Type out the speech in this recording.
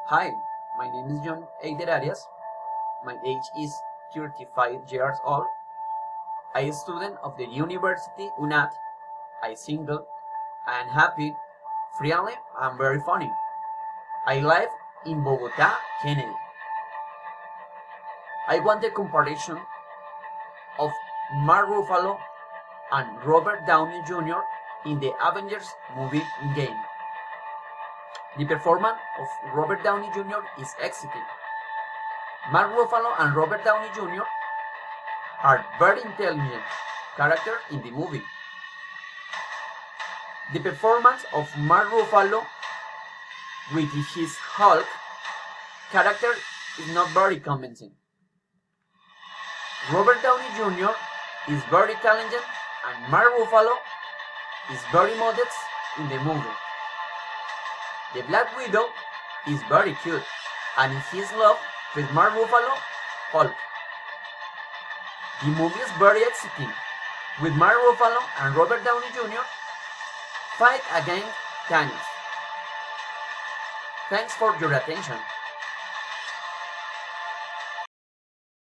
Hi, my name is Jhon Arias. My age is 35 years old. I am a student of the University UNAT. I single and happy, friendly and very funny. I live in Bogota, Kennedy. I want the comparison of Mark Ruffalo and Robert Downey Jr. in the Avengers movie game. The performance of Robert Downey Jr. is excellent. Mark Ruffalo and Robert Downey Jr. are very intelligent characters in the movie. The performance of Mark Ruffalo with his Hulk character is not very convincing. Robert Downey Jr. is very talented and Mark Ruffalo is very modest in the movie. The Black Widow is very cute and is in love with Mark Ruffalo Hulk. The movie is very exciting with Mark Ruffalo and Robert Downey Jr. fight against Thanos. Thanks for your attention.